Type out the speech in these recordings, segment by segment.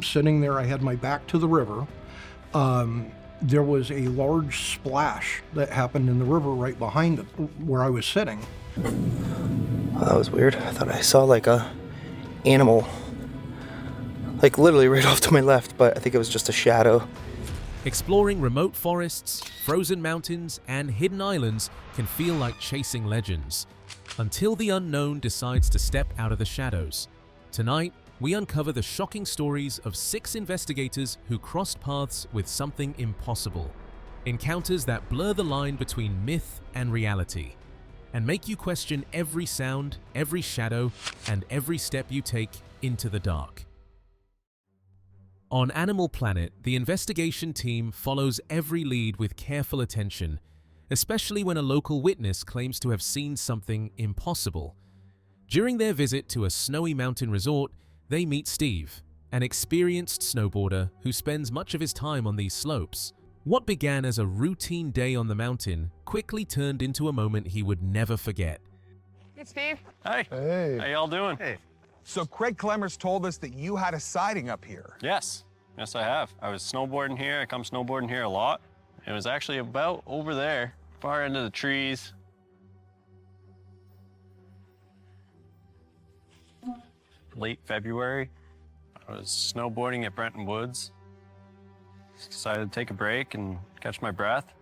sitting there. I had my back to the river. There was a large splash that happened in the river right behind it, where I was sitting. Well, that was weird. I thought I saw like a animal, like literally right off to my left, but I think it was just a shadow. Exploring remote forests, frozen mountains, and hidden islands can feel like chasing legends, until the unknown decides to step out of the shadows. Tonight, we uncover the shocking stories of 6 investigators who crossed paths with something impossible. Encounters that blur the line between myth and reality, and make you question every sound, every shadow, and every step you take into the dark. On Animal Planet, the investigation team follows every lead with careful attention, especially when a local witness claims to have seen something impossible. During their visit to a snowy mountain resort, they meet Steve, an experienced snowboarder who spends much of his time on these slopes. What began as a routine day on the mountain quickly turned into a moment he would never forget. Hey, Steve. Hey. Hey. How y'all doing? Hey. So Craig Clemmers told us that you had a sighting up here. Yes. Yes, I have. I was snowboarding here. I come snowboarding here a lot. It was actually about over there, far into the trees. Late February. I was snowboarding at Brenton Woods. Decided to take a break and catch my breath.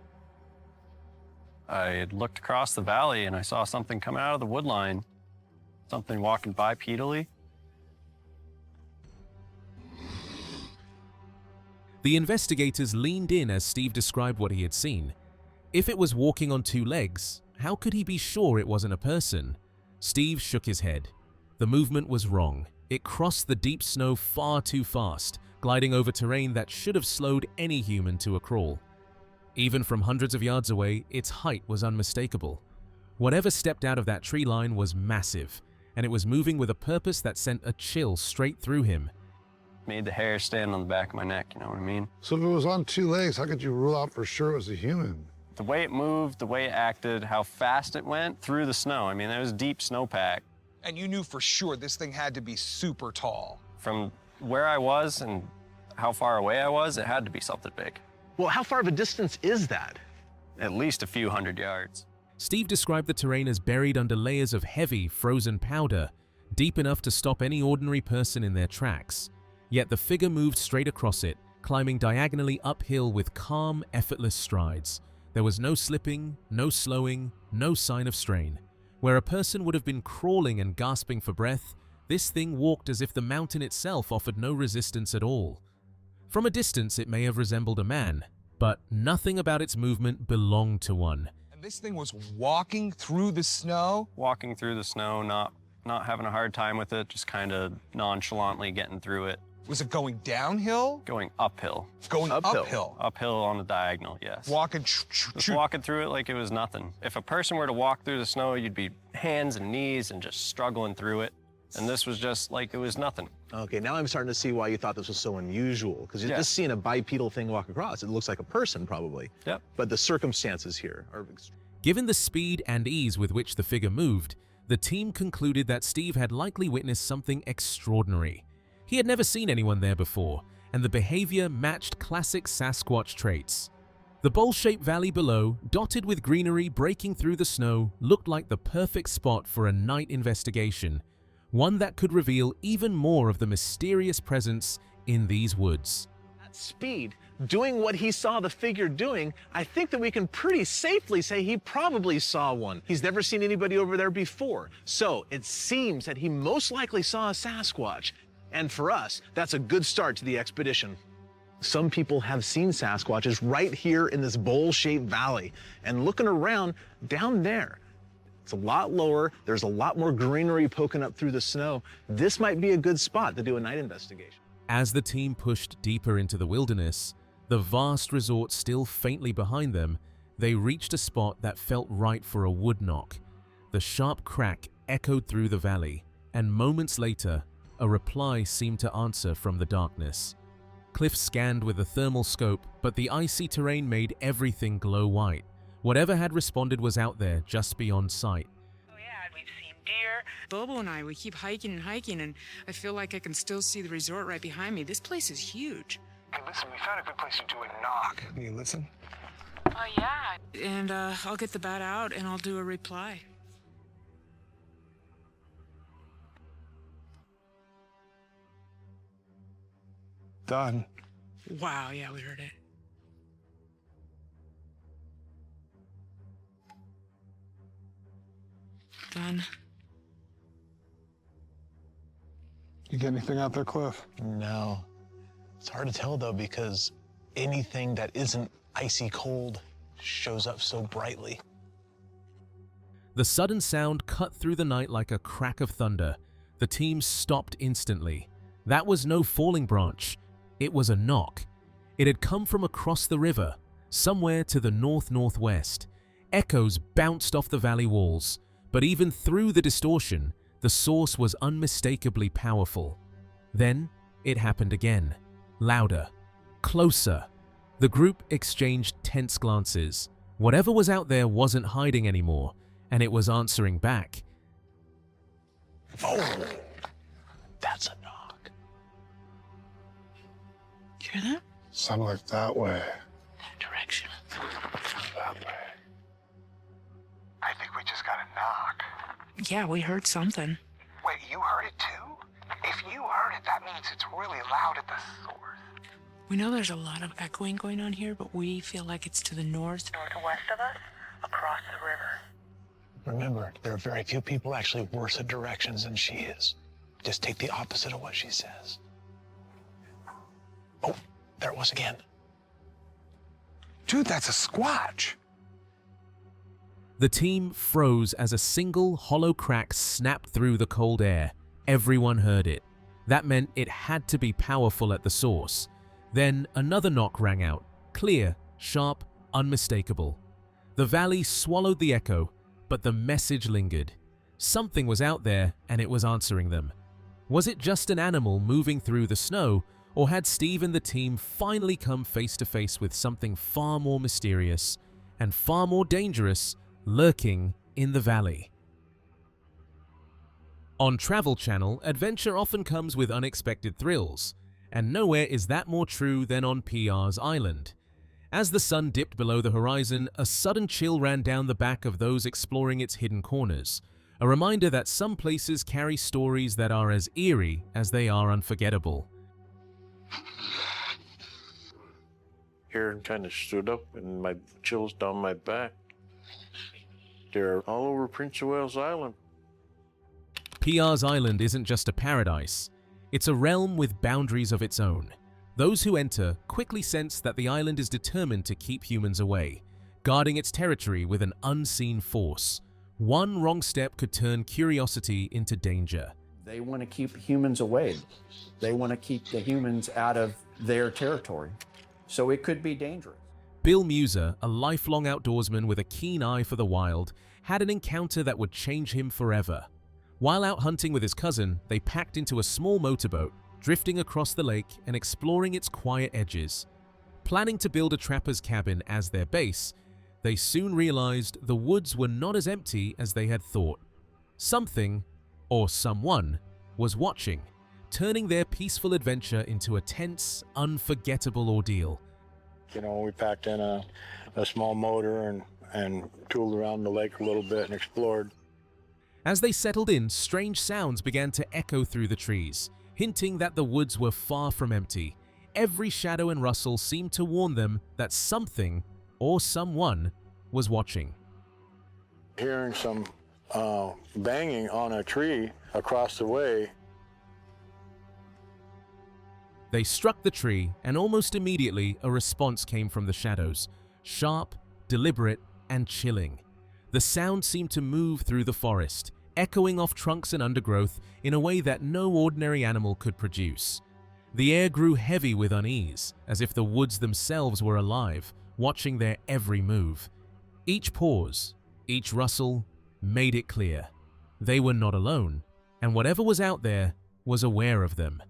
I had looked across the valley and I saw something come out of the wood line. Something walking bipedally. The investigators leaned in as Steve described what he had seen. If it was walking on 2 legs, how could he be sure it wasn't a person? Steve shook his head. The movement was wrong. It crossed the deep snow far too fast, gliding over terrain that should have slowed any human to a crawl. Even from hundreds of yards away, its height was unmistakable. Whatever stepped out of that tree line was massive, and it was moving with a purpose that sent a chill straight through him. Made the hair stand on the back of my neck, you know what I mean? So if it was on 2 legs, how could you rule out for sure it was a human? The way it moved, the way it acted, how fast it went through the snow. I mean, there was deep snowpack. And you knew for sure this thing had to be super tall. From where I was and how far away I was, it had to be something big. Well, how far of a distance is that? At least a few hundred yards. Steve described the terrain as buried under layers of heavy, frozen powder, deep enough to stop any ordinary person in their tracks. Yet the figure moved straight across it, climbing diagonally uphill with calm, effortless strides. There was no slipping, no slowing, no sign of strain. Where a person would have been crawling and gasping for breath, this thing walked as if the mountain itself offered no resistance at all. From a distance, it may have resembled a man, but nothing about its movement belonged to one. And this thing was walking through the snow? Walking through the snow, not having a hard time with it, just kind of nonchalantly getting through it. Was it going downhill? Going uphill. Going uphill. Uphill on the diagonal, yes. Walking. Just walking through it like it was nothing. If a person were to walk through the snow, you'd be hands and knees and just struggling through it. And this was just like it was nothing. Okay, now I'm starting to see why you thought this was so unusual, because you're just seeing a bipedal thing walk across. It looks like a person, probably. Yep. But the circumstances here are... Given the speed and ease with which the figure moved, the team concluded that Steve had likely witnessed something extraordinary. He had never seen anyone there before, and the behavior matched classic Sasquatch traits. The bowl-shaped valley below, dotted with greenery breaking through the snow, looked like the perfect spot for a night investigation, one that could reveal even more of the mysterious presence in these woods. At speed, doing what he saw the figure doing, I think that we can pretty safely say he probably saw one. He's never seen anybody over there before, so it seems that he most likely saw a Sasquatch. And for us, that's a good start to the expedition. Some people have seen Sasquatches right here in this bowl-shaped valley. And looking around, down there, it's a lot lower, there's a lot more greenery poking up through the snow. This might be a good spot to do a night investigation. As the team pushed deeper into the wilderness, the vast resort still faintly behind them, they reached a spot that felt right for a wood knock. The sharp crack echoed through the valley, and moments later, a reply seemed to answer from the darkness. Cliff scanned with a thermal scope, but the icy terrain made everything glow white. Whatever had responded was out there, just beyond sight. Oh yeah, we've seen deer. Bobo and I, we keep hiking and hiking, and I feel like I can still see the resort right behind me. This place is huge. Hey, listen, we found a good place to do a knock. Can you listen? Oh, yeah. And I'll get the bat out, and I'll do a reply. Done. Wow, yeah, we heard it. Done. You get anything out there, Cliff? No. It's hard to tell, though, because anything that isn't icy cold shows up so brightly. The sudden sound cut through the night like a crack of thunder. The team stopped instantly. That was no falling branch. It was a knock. It had come from across the river, somewhere to the north-northwest. Echoes bounced off the valley walls, but even through the distortion, the source was unmistakably powerful. Then it happened again. Louder. Closer. The group exchanged tense glances. Whatever was out there wasn't hiding anymore, and it was answering back. Oh, that's a knock. You hear that? Sound like that way. That direction. That way. I think we just got a knock. Yeah, we heard something. Wait, you heard it too? If you heard it, that means it's really loud at the source. We know there's a lot of echoing going on here, but we feel like it's to the north. Northwest of us, across the river. Remember, there are very few people actually worse at directions than she is. Just take the opposite of what she says. Oh, there it was again. Dude, that's a squatch. The team froze as a single hollow crack snapped through the cold air. Everyone heard it. That meant it had to be powerful at the source. Then another knock rang out, clear, sharp, unmistakable. The valley swallowed the echo, but the message lingered. Something was out there, and it was answering them. Was it just an animal moving through the snow, or had Steve and the team finally come face to face with something far more mysterious and far more dangerous lurking in the valley? On Travel Channel, adventure often comes with unexpected thrills, and nowhere is that more true than on PR's Island. As the sun dipped below the horizon, a sudden chill ran down the back of those exploring its hidden corners, a reminder that some places carry stories that are as eerie as they are unforgettable. Here and kind of stood up and my chills down my back. They're all over Prince of Wales Island. PR's Island isn't just a paradise. It's a realm with boundaries of its own. Those who enter quickly sense that the island is determined to keep humans away, guarding its territory with an unseen force. One wrong step could turn curiosity into danger. They want to keep humans away. They want to keep the humans out of their territory. So it could be dangerous. Bill Muser, a lifelong outdoorsman with a keen eye for the wild, had an encounter that would change him forever. While out hunting with his cousin, they packed into a small motorboat, drifting across the lake and exploring its quiet edges. Planning to build a trapper's cabin as their base, they soon realized the woods were not as empty as they had thought. Something, or someone, was watching, turning their peaceful adventure into a tense, unforgettable ordeal. You know, we packed in a small motor and tooled around the lake a little bit and explored. As they settled in, strange sounds began to echo through the trees, hinting that the woods were far from empty. Every shadow and rustle seemed to warn them that something, or someone, was watching. Hearing some banging on a tree across the way. They struck the tree, and almost immediately a response came from the shadows, sharp, deliberate, and chilling. The sound seemed to move through the forest, echoing off trunks and undergrowth in a way that no ordinary animal could produce. The air grew heavy with unease, as if the woods themselves were alive, watching their every move. Each pause, each rustle, made it clear. They were not alone, and whatever was out there was aware of them.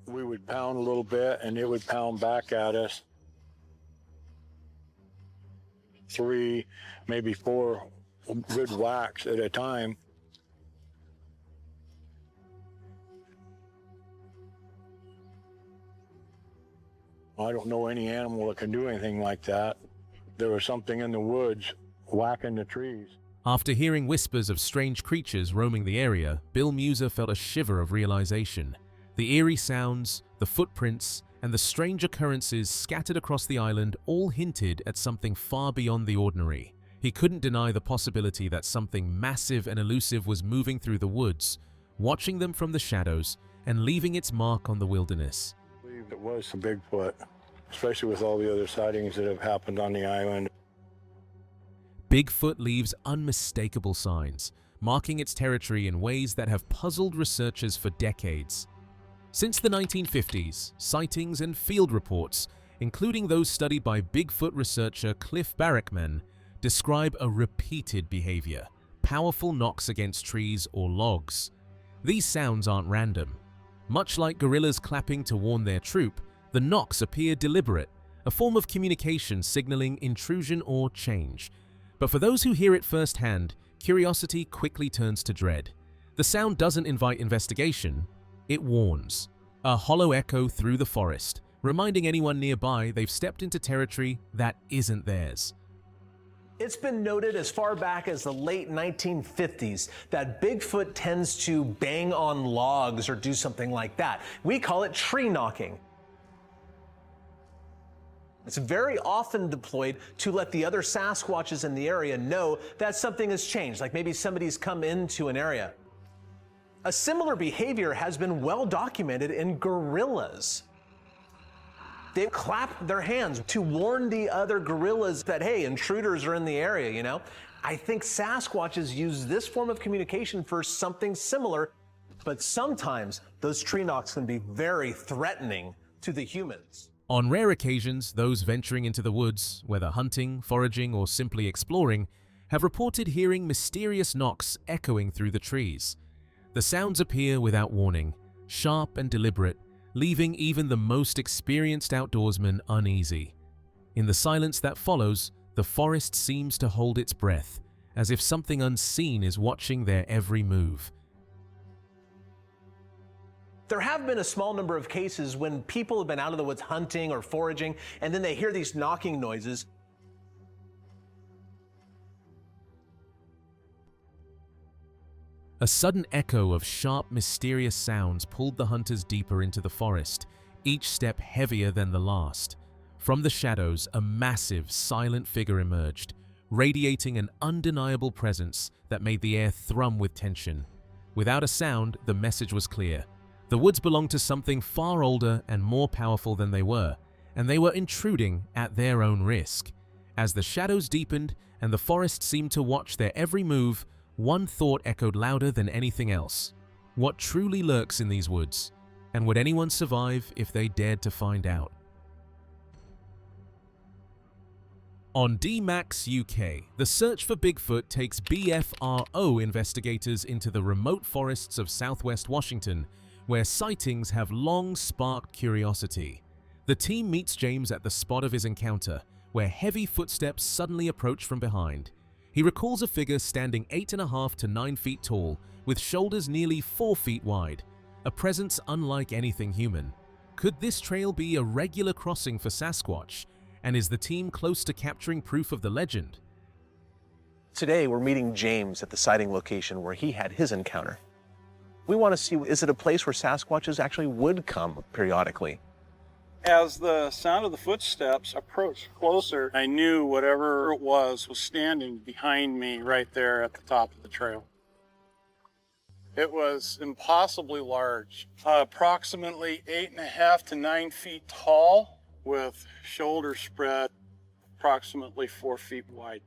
We would pound a little bit and it would pound back at us. 3, maybe 4 good whacks at a time. I don't know any animal that can do anything like that. There was something in the woods whacking the trees. After hearing whispers of strange creatures roaming the area, Bill Muser felt a shiver of realization. The eerie sounds, the footprints, and the strange occurrences scattered across the island all hinted at something far beyond the ordinary. He couldn't deny the possibility that something massive and elusive was moving through the woods, watching them from the shadows and leaving its mark on the wilderness. I believe it was a Bigfoot, especially with all the other sightings that have happened on the island. Bigfoot leaves unmistakable signs, marking its territory in ways that have puzzled researchers for decades. Since the 1950s, sightings and field reports, including those studied by Bigfoot researcher Cliff Barrickman, describe a repeated behavior, powerful knocks against trees or logs. These sounds aren't random. Much like gorillas clapping to warn their troop, the knocks appear deliberate, a form of communication signaling intrusion or change. But for those who hear it firsthand, curiosity quickly turns to dread. The sound doesn't invite investigation, it warns. A hollow echo through the forest, reminding anyone nearby they've stepped into territory that isn't theirs. It's been noted as far back as the late 1950s that Bigfoot tends to bang on logs or do something like that. We call it tree knocking. It's very often deployed to let the other Sasquatches in the area know that something has changed, like maybe somebody's come into an area. A similar behavior has been well documented in gorillas. They clap their hands to warn the other gorillas that, hey, intruders are in the area, you know? I think Sasquatches use this form of communication for something similar, but sometimes those tree knocks can be very threatening to the humans. On rare occasions, those venturing into the woods, whether hunting, foraging, or simply exploring, have reported hearing mysterious knocks echoing through the trees. The sounds appear without warning, sharp and deliberate, leaving even the most experienced outdoorsman uneasy. In the silence that follows, the forest seems to hold its breath, as if something unseen is watching their every move. There have been a small number of cases when people have been out of the woods hunting or foraging, and then they hear these knocking noises. A sudden echo of sharp, mysterious sounds pulled the hunters deeper into the forest, each step heavier than the last. From the shadows, a massive, silent figure emerged, radiating an undeniable presence that made the air thrum with tension. Without a sound, the message was clear. The woods belonged to something far older and more powerful than they were intruding at their own risk. As the shadows deepened and the forest seemed to watch their every move, one thought echoed louder than anything else. What truly lurks in these woods? And would anyone survive if they dared to find out? On DMAX UK, the search for Bigfoot takes BFRO investigators into the remote forests of southwest Washington, where sightings have long sparked curiosity. The team meets James at the spot of his encounter, where heavy footsteps suddenly approach from behind. He recalls a figure standing 8.5 to 9 feet tall, with shoulders nearly 4 feet wide, a presence unlike anything human. Could this trail be a regular crossing for Sasquatch? And is the team close to capturing proof of the legend? Today, we're meeting James at the sighting location where he had his encounter. We want to see, is it a place where Sasquatches actually would come periodically? As the sound of the footsteps approached closer, I knew whatever it was standing behind me right there at the top of the trail. It was impossibly large, approximately 8.5 to 9 feet tall, with shoulders spread approximately 4 feet wide.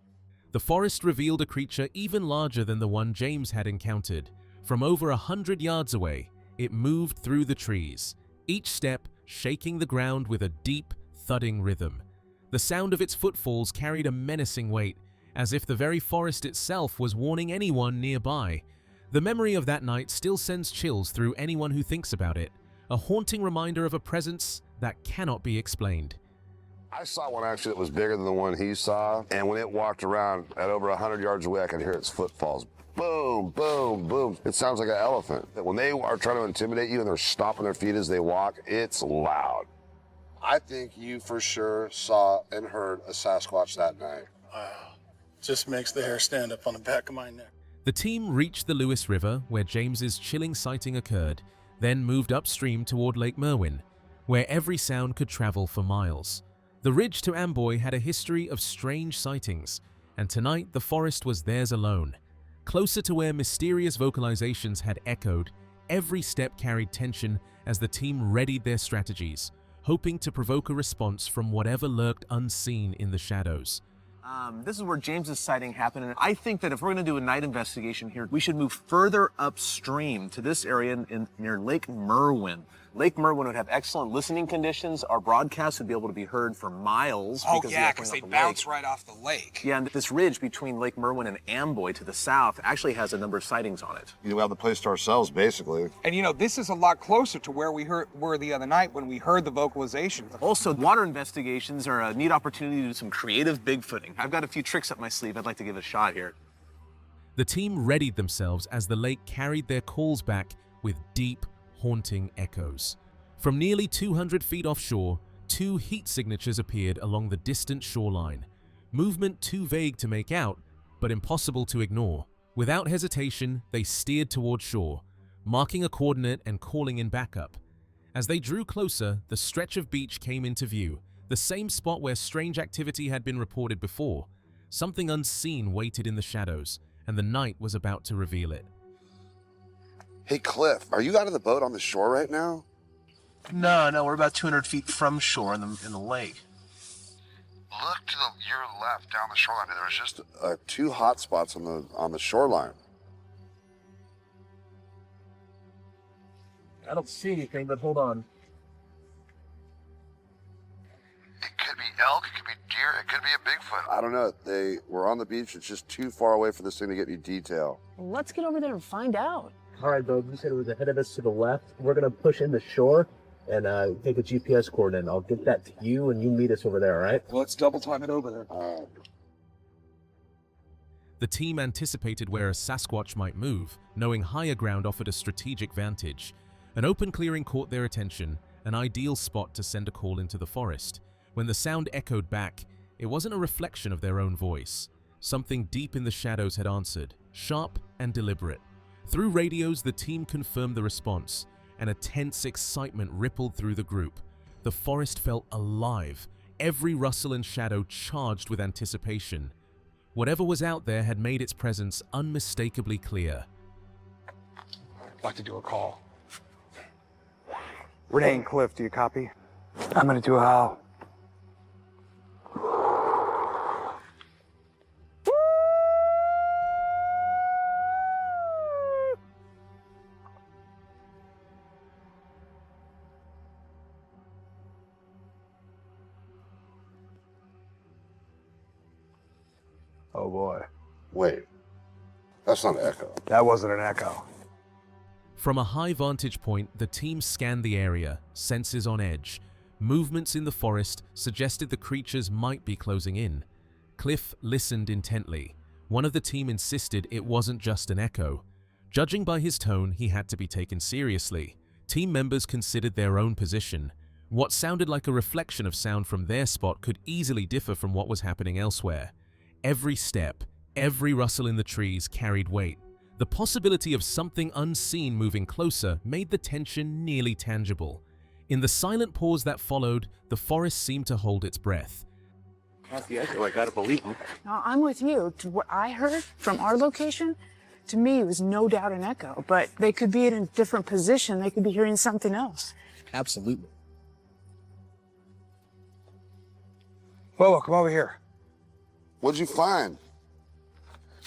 The forest revealed a creature even larger than the one James had encountered. From over 100 yards away, it moved through the trees, each step shaking the ground with a deep, thudding rhythm. The sound of its footfalls carried a menacing weight, as if the very forest itself was warning anyone nearby. The memory of that night still sends chills through anyone who thinks about it, a haunting reminder of a presence that cannot be explained. I saw one actually that was bigger than the one he saw, and when it walked around at over 100 yards away, I could hear its footfalls. Boom, boom, boom. It sounds like an elephant. When they are trying to intimidate you and they're stomping their feet as they walk, it's loud. I think you for sure saw and heard a Sasquatch that night. Wow. Just makes the hair stand up on the back of my neck. The team reached the Lewis River, where James's chilling sighting occurred, then moved upstream toward Lake Merwin, where every sound could travel for miles. The ridge to Amboy had a history of strange sightings, and tonight the forest was theirs alone. Closer to where mysterious vocalizations had echoed, every step carried tension as the team readied their strategies, hoping to provoke a response from whatever lurked unseen in the shadows. This is where James's sighting happened, and I think that if we're going to do a night investigation here, we should move further upstream to this area near Lake Merwin. Lake Merwin would have excellent listening conditions. Our broadcast would be able to be heard for miles. Oh, yeah, because they bounce right off the lake. Yeah, and this ridge between Lake Merwin and Amboy to the south actually has a number of sightings on it. We have the place to ourselves, basically. And you know, this is a lot closer to where we were the other night when we heard the vocalization. Also, water investigations are a neat opportunity to do some creative Bigfooting. I've got a few tricks up my sleeve I'd like to give it a shot here. The team readied themselves as the lake carried their calls back with deep, haunting echoes. From nearly 200 feet offshore, 2 heat signatures appeared along the distant shoreline. Movement too vague to make out, but impossible to ignore. Without hesitation, they steered toward shore, marking a coordinate and calling in backup. As they drew closer, the stretch of beach came into view, the same spot where strange activity had been reported before. Something unseen waited in the shadows, and the night was about to reveal it. Hey, Cliff, are you out of the boat on the shore right now? No, we're about 200 feet from shore in the lake. Look to your left down the shoreline. There was just 2 hot spots on the shoreline. I don't see anything, but hold on. It could be elk, it could be deer, it could be a Bigfoot. I don't know. They were on the beach. It's just too far away for this thing to get any detail. Let's get over there and find out. All right, Bo, you said it was ahead of us to the left. We're going to push in the shore and take a GPS coordinate. I'll get that to you, and you meet us over there, all right? Well, let's double time it over there. The team anticipated where a Sasquatch might move, knowing higher ground offered a strategic vantage. An open clearing caught their attention, an ideal spot to send a call into the forest. When the sound echoed back, it wasn't a reflection of their own voice. Something deep in the shadows had answered, sharp and deliberate. Through radios, the team confirmed the response, and a tense excitement rippled through the group. The forest felt alive, every rustle and shadow charged with anticipation. Whatever was out there had made its presence unmistakably clear. I'd like to do a call. Renee and Cliff, do you copy? I'm gonna do a howl. Oh boy. Wait, that's not an echo. That wasn't an echo. From a high vantage point, the team scanned the area, senses on edge. Movements in the forest suggested the creatures might be closing in. Cliff listened intently. One of the team insisted it wasn't just an echo. Judging by his tone, he had to be taken seriously. Team members considered their own position. What sounded like a reflection of sound from their spot could easily differ from what was happening elsewhere. Every step, every rustle in the trees carried weight. The possibility of something unseen moving closer made the tension nearly tangible. In the silent pause that followed, the forest seemed to hold its breath. That's the echo, I gotta believe him. No, I'm with you. To what I heard from our location, to me it was no doubt an echo, but they could be in a different position. They could be hearing something else. Absolutely. Bolo, come over here. What'd you find?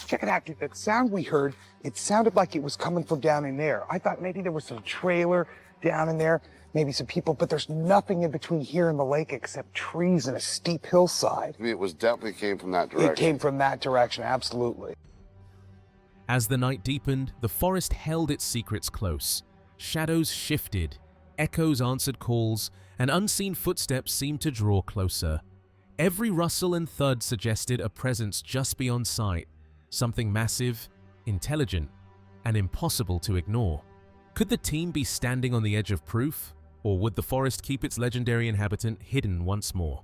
Check it out, dude. That sound we heard, it sounded like it was coming from down in there. I thought maybe there was some trailer down in there, maybe some people, but there's nothing in between here and the lake except trees and a steep hillside. I mean, it definitely came from that direction. It came from that direction, absolutely. As the night deepened, the forest held its secrets close. Shadows shifted, echoes answered calls, and unseen footsteps seemed to draw closer. Every rustle and thud suggested a presence just beyond sight, something massive, intelligent, and impossible to ignore. Could the team be standing on the edge of proof? Or would the forest keep its legendary inhabitant hidden once more?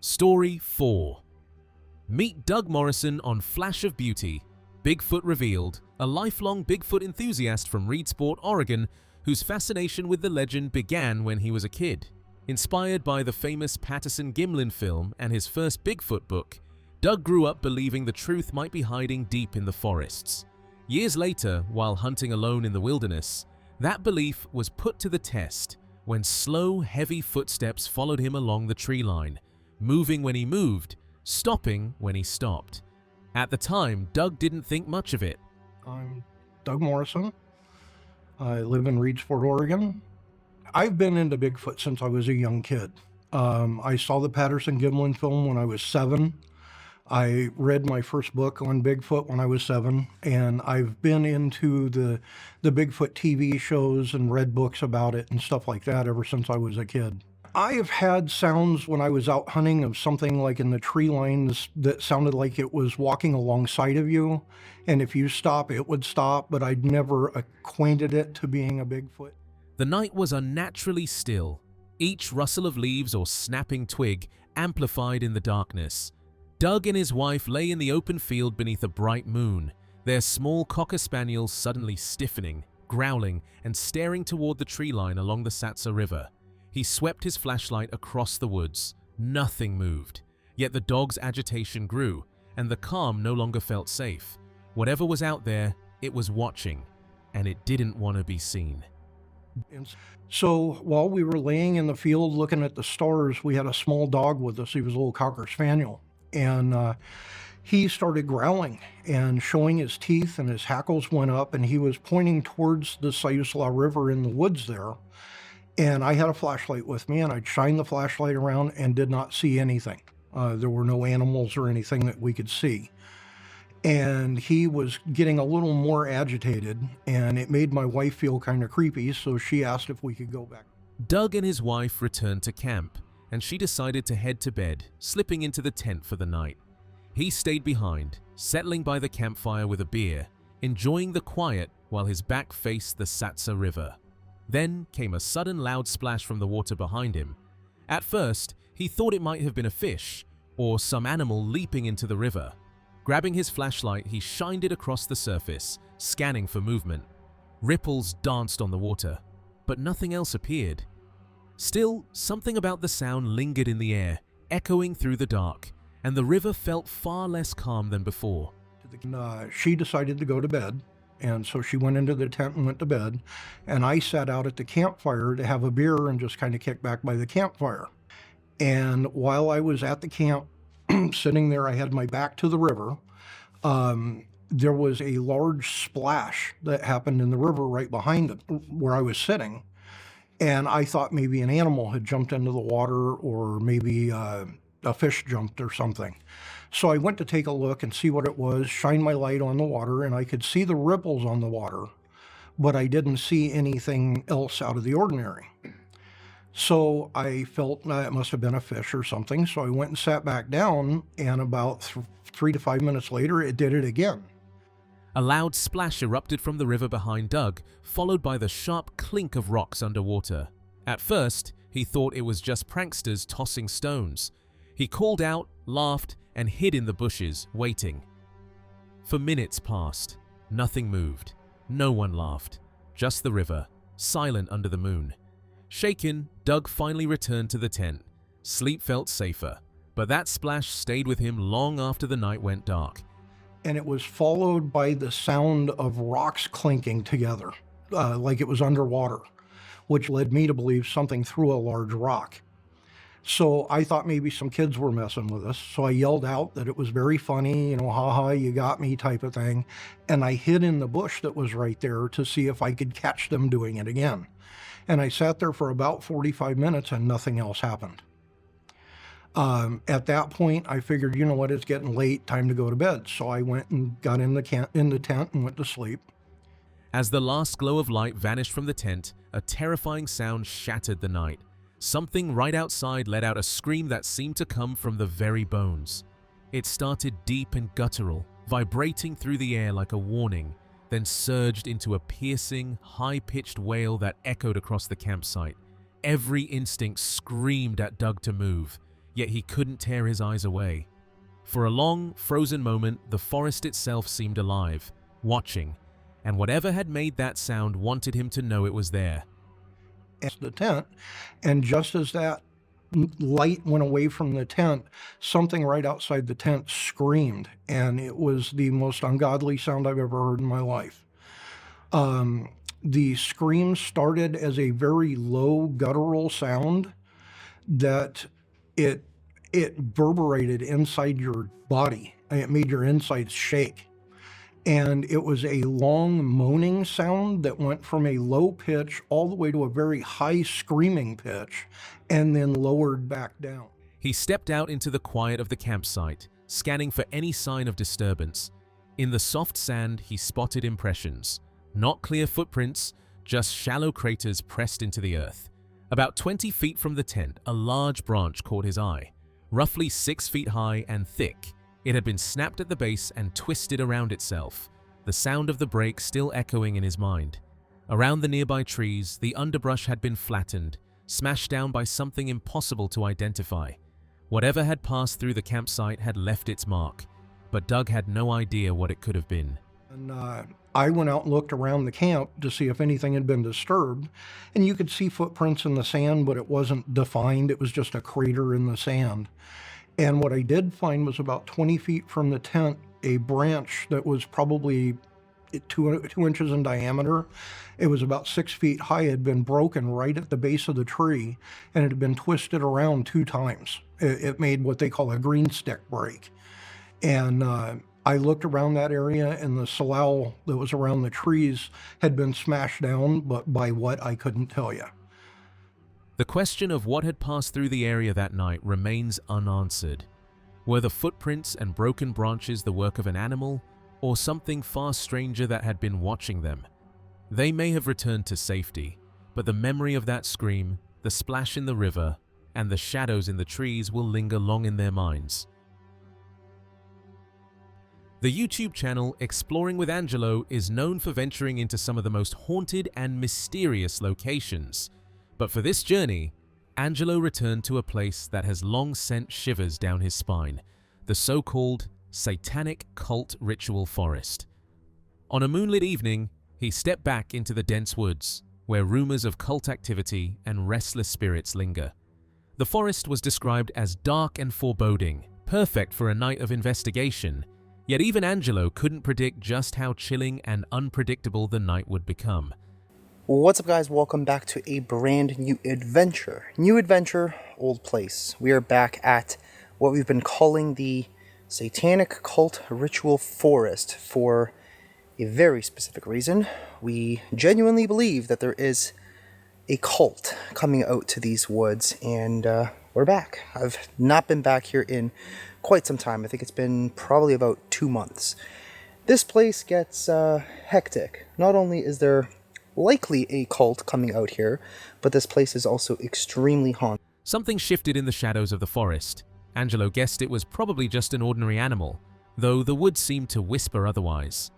Story 4. Meet Doug Morrison on Flash of Beauty, Bigfoot Revealed, a lifelong Bigfoot enthusiast from Reedsport, Oregon, whose fascination with the legend began when he was a kid. Inspired by the famous Patterson-Gimlin film and his first Bigfoot book, Doug grew up believing the truth might be hiding deep in the forests. Years later, while hunting alone in the wilderness, that belief was put to the test when slow, heavy footsteps followed him along the tree line, moving when he moved, stopping when he stopped. At the time, Doug didn't think much of it. I'm Doug Morrison. I live in Reedsport, Oregon. I've been into Bigfoot since I was a young kid. I saw the Patterson-Gimlin film when I was 7. I read my first book on Bigfoot when I was 7, and I've been into the Bigfoot TV shows and read books about it and stuff like that ever since I was a kid. I have had sounds when I was out hunting of something like in the tree lines that sounded like it was walking alongside of you, and if you stop, it would stop, but I'd never acquainted it to being a Bigfoot. The night was unnaturally still, each rustle of leaves or snapping twig amplified in the darkness. Doug and his wife lay in the open field beneath a bright moon, their small cocker spaniel suddenly stiffening, growling, and staring toward the tree line along the Satsa River. He swept his flashlight across the woods. Nothing moved, yet the dog's agitation grew, and the calm no longer felt safe. Whatever was out there, it was watching, and it didn't want to be seen. So while we were laying in the field looking at the stars, we had a small dog with us. He was a little cocker spaniel, and he started growling and showing his teeth, and his hackles went up, and he was pointing towards the Sayusla River in the woods there. And I had a flashlight with me, and I'd shine the flashlight around and did not see anything. There were no animals or anything that we could see. And he was getting a little more agitated, and it made my wife feel kind of creepy, so she asked if we could go back. Doug and his wife returned to camp, and she decided to head to bed, slipping into the tent for the night. He stayed behind, settling by the campfire with a beer, enjoying the quiet while his back faced the Satsa River. Then came a sudden loud splash from the water behind him. At first, he thought it might have been a fish, or some animal leaping into the river. Grabbing his flashlight, he shined it across the surface, scanning for movement. Ripples danced on the water, but nothing else appeared. Still, something about the sound lingered in the air, echoing through the dark, and the river felt far less calm than before. She decided to go to bed, and so she went into the tent and went to bed, and I sat out at the campfire to have a beer and just kind of kick back by the campfire. And while I was at the camp, sitting there, I had my back to the river. There was a large splash that happened in the river right behind it, where I was sitting. And I thought maybe an animal had jumped into the water, or maybe a fish jumped or something. So I went to take a look and see what it was, shine my light on the water, and I could see the ripples on the water, but I didn't see anything else out of the ordinary. So I felt it must have been a fish or something, so I went and sat back down, and about 3 to 5 minutes later, it did it again. A loud splash erupted from the river behind Doug, followed by the sharp clink of rocks underwater. At first, he thought it was just pranksters tossing stones. He called out, laughed, and hid in the bushes, waiting. For minutes passed. Nothing moved. No one laughed. Just the river, silent under the moon. Shaken, Doug finally returned to the tent. Sleep felt safer, but that splash stayed with him long after the night went dark. And it was followed by the sound of rocks clinking together, like it was underwater, which led me to believe something threw a large rock. So I thought maybe some kids were messing with us, so I yelled out that it was very funny, haha, you got me type of thing, and I hid in the bush that was right there to see if I could catch them doing it again. And I sat there for about 45 minutes and nothing else happened. At that point, I figured, you know what, it's getting late, time to go to bed. So I went and got in the tent and went to sleep. As the last glow of light vanished from the tent, a terrifying sound shattered the night. Something right outside let out a scream that seemed to come from the very bones. It started deep and guttural, vibrating through the air like a warning, then surged into a piercing, high-pitched wail that echoed across the campsite. Every instinct screamed at Doug to move, yet he couldn't tear his eyes away. For a long, frozen moment, the forest itself seemed alive, watching, and whatever had made that sound wanted him to know it was there. The tent, and just as that light went away from the tent, something right outside the tent screamed, and it was the most ungodly sound I've ever heard in my life. The scream started as a very low guttural sound that it reverberated inside your body, and it made your insides shake. And it was a long moaning sound that went from a low pitch all the way to a very high screaming pitch, and then lowered back down. He stepped out into the quiet of the campsite, scanning for any sign of disturbance. In the soft sand, he spotted impressions. Not clear footprints, just shallow craters pressed into the earth. About 20 feet from the tent, a large branch caught his eye. Roughly 6 feet high and thick, it had been snapped at the base and twisted around itself, the sound of the break still echoing in his mind. Around the nearby trees, the underbrush had been flattened, smashed down by something impossible to identify. Whatever had passed through the campsite had left its mark, but Doug had no idea what it could have been. And I went out and looked around the camp to see if anything had been disturbed, and you could see footprints in the sand, but it wasn't defined. It was just a crater in the sand. And what I did find was about 20 feet from the tent, a branch that was probably 2 inches in diameter. It was about 6 feet high. It had been broken right at the base of the tree, and it had been twisted around 2 times. It made what they call a green stick break. And I looked around that area, and the salal that was around the trees had been smashed down, but by what, I couldn't tell you. The question of what had passed through the area that night remains unanswered. Were the footprints and broken branches the work of an animal, or something far stranger that had been watching them? They may have returned to safety, but the memory of that scream, the splash in the river, and the shadows in the trees will linger long in their minds. The YouTube channel Exploring with Angelo is known for venturing into some of the most haunted and mysterious locations. But for this journey, Angelo returned to a place that has long sent shivers down his spine, the so-called satanic cult ritual forest. On a moonlit evening, he stepped back into the dense woods, where rumors of cult activity and restless spirits linger. The forest was described as dark and foreboding, perfect for a night of investigation, yet even Angelo couldn't predict just how chilling and unpredictable the night would become. What's up, guys? Welcome back to a brand new adventure. New adventure, old place. We are back at what we've been calling the Satanic Cult Ritual Forest for a very specific reason. We genuinely believe that there is a cult coming out to these woods, and we're back. I've not been back here in quite some time. I think it's been probably about 2 months. This place gets hectic. Not only is there likely a cult coming out here, but this place is also extremely haunted. Something shifted in the shadows of the forest. Angelo guessed it was probably just an ordinary animal, though the woods seemed to whisper otherwise.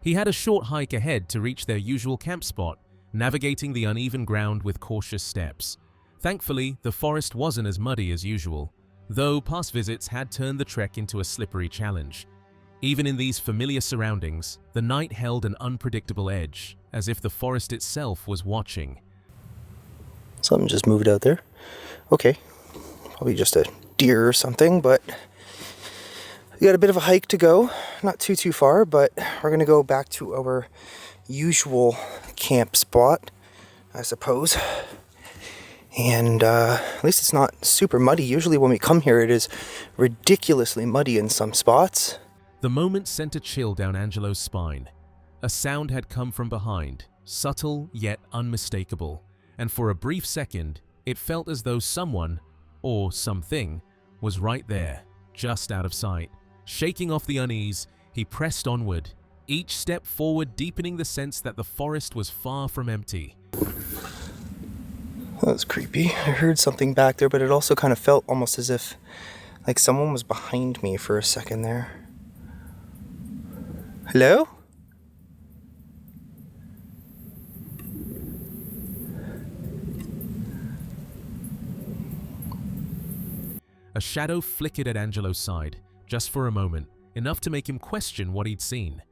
He had a short hike ahead to reach their usual camp spot, navigating the uneven ground with cautious steps. Thankfully, the forest wasn't as muddy as usual, though past visits had turned the trek into a slippery challenge. Even in these familiar surroundings, the night held an unpredictable edge, as if the forest itself was watching. Something just moved out there. Okay, probably just a deer or something, but we got a bit of a hike to go. Not too far, but we're gonna go back to our usual camp spot, I suppose. And at least it's not super muddy. Usually when we come here, it is ridiculously muddy in some spots. The moment sent a chill down Angelo's spine. A sound had come from behind, subtle yet unmistakable, and for a brief second, it felt as though someone, or something, was right there, just out of sight. Shaking off the unease, he pressed onward, each step forward deepening the sense that the forest was far from empty. That was creepy. I heard something back there, but it also kind of felt almost as if like someone was behind me for a second there. Hello? A shadow flickered at Angelo's side, just for a moment, enough to make him question what he'd seen.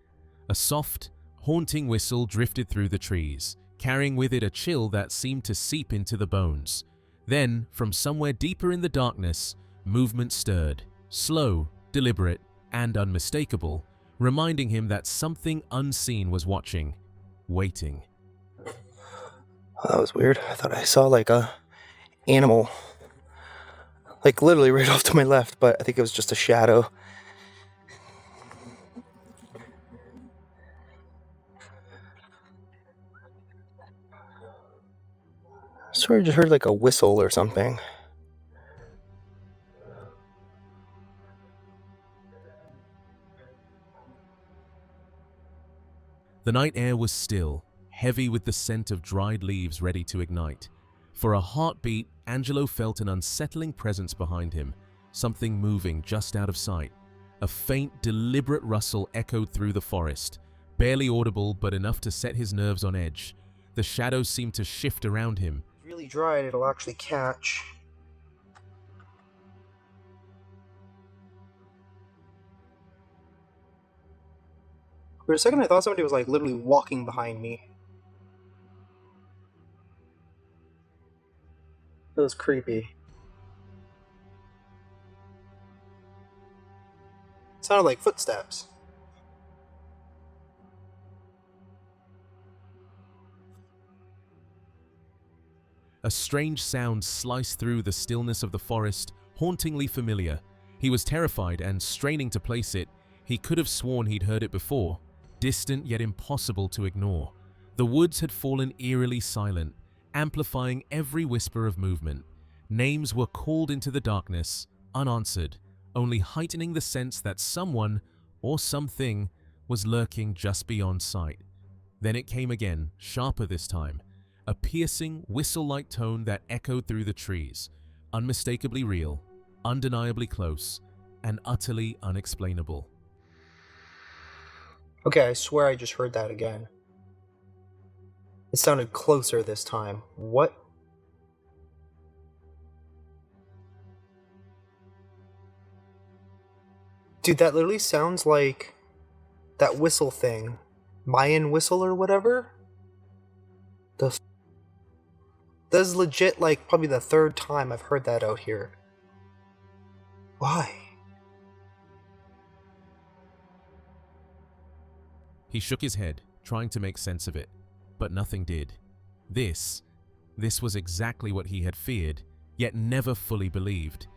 A soft, haunting whistle drifted through the trees, carrying with it a chill that seemed to seep into the bones. Then, from somewhere deeper in the darkness, movement stirred, slow, deliberate, and unmistakable, reminding him that something unseen was watching, waiting. Oh, that was weird. I thought I saw like a animal, like literally right off to my left, but I think it was just a shadow. I swear I just heard like a whistle or something. The night air was still, heavy with the scent of dried leaves ready to ignite. For a heartbeat, Angelo felt an unsettling presence behind him, something moving just out of sight. A faint, deliberate rustle echoed through the forest, barely audible but enough to set his nerves on edge. The shadows seemed to shift around him. Really dry and it'll actually catch. For a second I thought somebody was like literally walking behind me. It was creepy. It sounded like footsteps. A strange sound sliced through the stillness of the forest, hauntingly familiar. He was terrified and straining to place it. He could have sworn he'd heard it before, distant yet impossible to ignore. The woods had fallen eerily silent, amplifying every whisper of movement. Names were called into the darkness, unanswered, only heightening the sense that someone, or something, was lurking just beyond sight. Then it came again, sharper this time. A piercing, whistle-like tone that echoed through the trees, unmistakably real, undeniably close, and utterly unexplainable. Okay, I swear I just heard that again. It sounded closer this time. What? Dude, that literally sounds like that whistle thing. Mayan whistle or whatever? That is legit like probably the third time I've heard that out here. Why? He shook his head, trying to make sense of it, but nothing did. This was exactly what he had feared, yet never fully believed.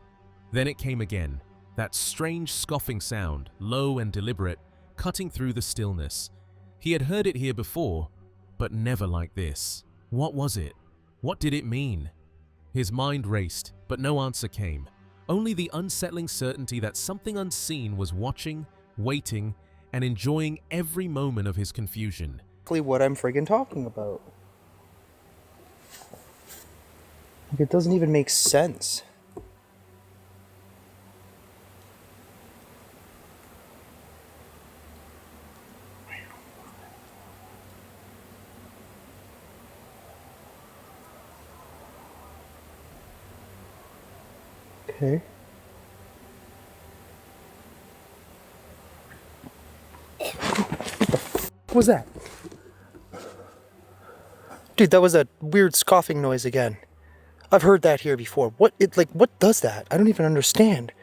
Then it came again, that strange scoffing sound, low and deliberate, cutting through the stillness. He had heard it here before, but never like this. What was it? What did it mean? His mind raced, but no answer came. Only the unsettling certainty that something unseen was watching, waiting, and enjoying every moment of his confusion. Exactly what I'm friggin' talking about. Like, it doesn't even make sense. Okay. What was that? Dude, that was a weird scoffing noise again. I've heard that here before. What does that? I don't even understand.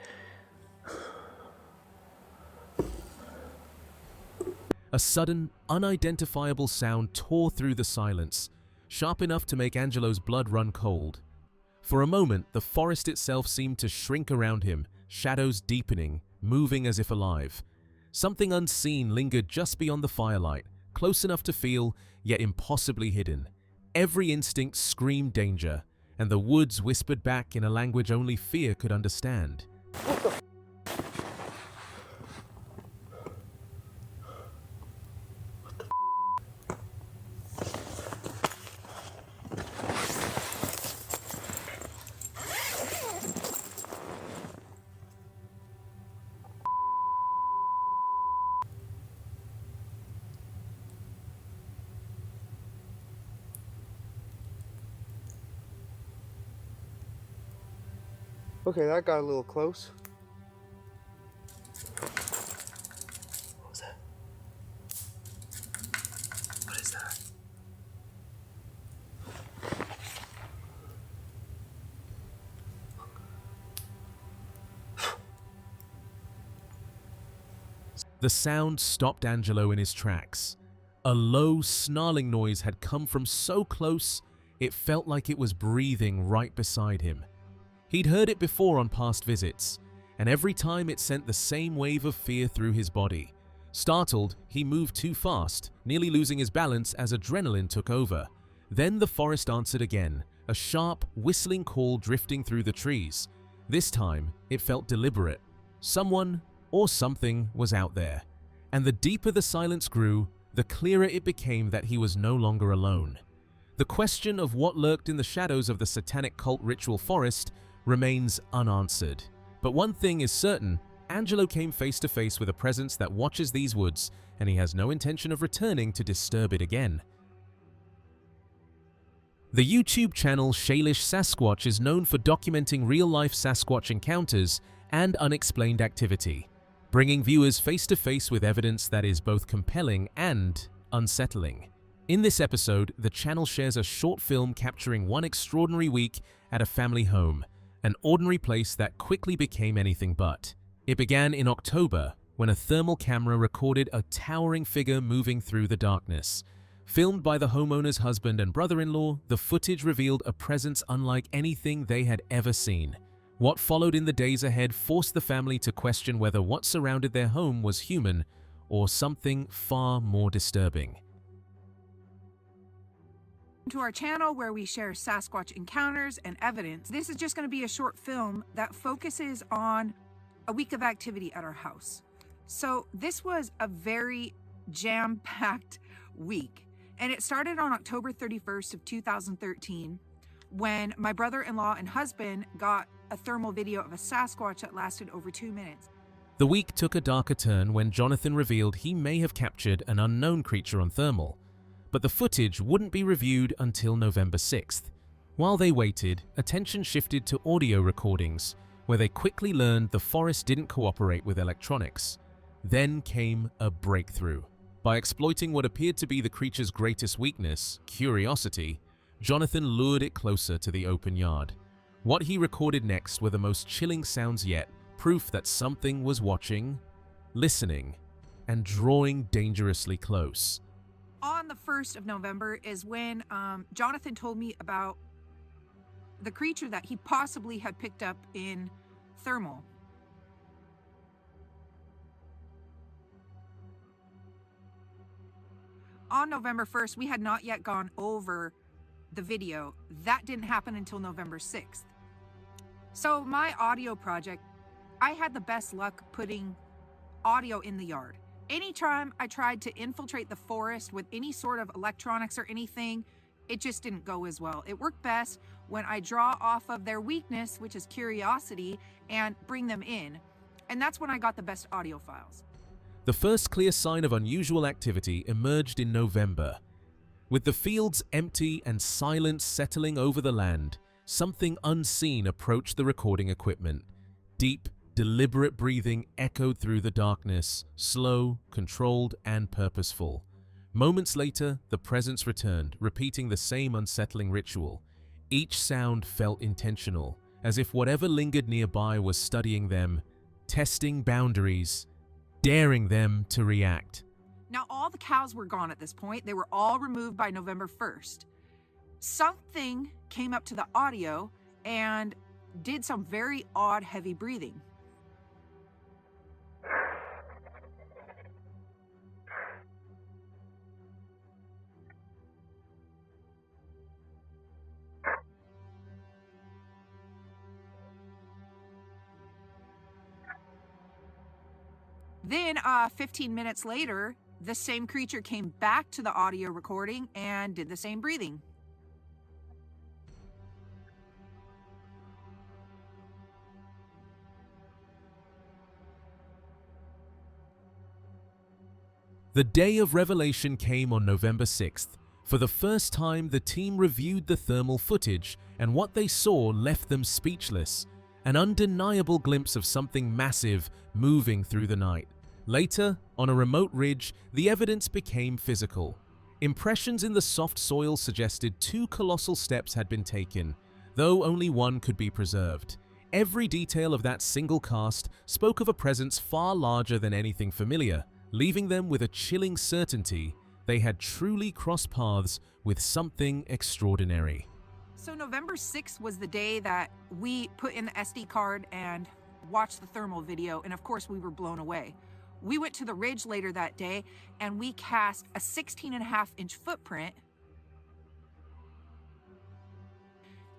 A sudden, unidentifiable sound tore through the silence, sharp enough to make Angelo's blood run cold. For a moment, the forest itself seemed to shrink around him, shadows deepening, moving as if alive. Something unseen lingered just beyond the firelight, close enough to feel, yet impossibly hidden. Every instinct screamed danger, and the woods whispered back in a language only fear could understand. Okay, that got a little close. What was that? What is that? The sound stopped Angelo in his tracks. A low, snarling noise had come from so close, it felt like it was breathing right beside him. He'd heard it before on past visits, and every time it sent the same wave of fear through his body. Startled, he moved too fast, nearly losing his balance as adrenaline took over. Then the forest answered again, a sharp, whistling call drifting through the trees. This time, it felt deliberate. Someone or something was out there. And the deeper the silence grew, the clearer it became that he was no longer alone. The question of what lurked in the shadows of the satanic cult ritual forest remains unanswered. But one thing is certain, Angelo came face to face with a presence that watches these woods, and he has no intention of returning to disturb it again. The YouTube channel Shadowy Sasquatch is known for documenting real-life Sasquatch encounters and unexplained activity, bringing viewers face to face with evidence that is both compelling and unsettling. In this episode, the channel shares a short film capturing one extraordinary week at a family home, an ordinary place that quickly became anything but. It began in October when a thermal camera recorded a towering figure moving through the darkness. Filmed by the homeowner's husband and brother-in-law, the footage revealed a presence unlike anything they had ever seen. What followed in the days ahead forced the family to question whether what surrounded their home was human or something far more disturbing. To our channel where we share Sasquatch encounters and evidence. This is just going to be a short film that focuses on a week of activity at our house. So this was a very jam-packed week, and it started on October 31st of 2013 when my brother-in-law and husband got a thermal video of a Sasquatch that lasted over 2 minutes. The week took a darker turn when Jonathan revealed he may have captured an unknown creature on thermal, but the footage wouldn't be reviewed until November 6th. While they waited, attention shifted to audio recordings, where they quickly learned the forest didn't cooperate with electronics. Then came a breakthrough. By exploiting what appeared to be the creature's greatest weakness, curiosity, Jonathan lured it closer to the open yard. What he recorded next were the most chilling sounds yet, proof that something was watching, listening, and drawing dangerously close. On the 1st of November is when Jonathan told me about the creature that he possibly had picked up in thermal. On November 1st, we had not yet gone over the video. That didn't happen until November 6th. So my audio project, I had the best luck putting audio in the yard. Anytime I tried to infiltrate the forest with any sort of electronics or anything, it just didn't go as well. It worked best when I draw off of their weakness, which is curiosity, and bring them in. And that's when I got the best audio files. The first clear sign of unusual activity emerged in November. With the fields empty and silence settling over the land, something unseen approached the recording equipment. Deep, deliberate breathing echoed through the darkness, slow, controlled, and purposeful. Moments later, the presence returned, repeating the same unsettling ritual. Each sound felt intentional, as if whatever lingered nearby was studying them, testing boundaries, daring them to react. Now, all the cows were gone at this point. They were all removed by November 1st. Something came up to the audio and did some very odd, heavy breathing. Then 15 minutes later, the same creature came back to the audio recording and did the same breathing. The day of revelation came on November 6th. For the first time, the team reviewed the thermal footage, and what they saw left them speechless. an undeniable glimpse of something massive moving through the night. Later, on a remote ridge, the evidence became physical. Impressions in the soft soil suggested 2 colossal steps had been taken, though only one could be preserved. Every detail of that single cast spoke of a presence far larger than anything familiar, leaving them with a chilling certainty they had truly crossed paths with something extraordinary. So November 6th was the day that we put in the SD card and watched the thermal video, and of course we were blown away. We went to the ridge later that day and we cast a 16.5-inch footprint,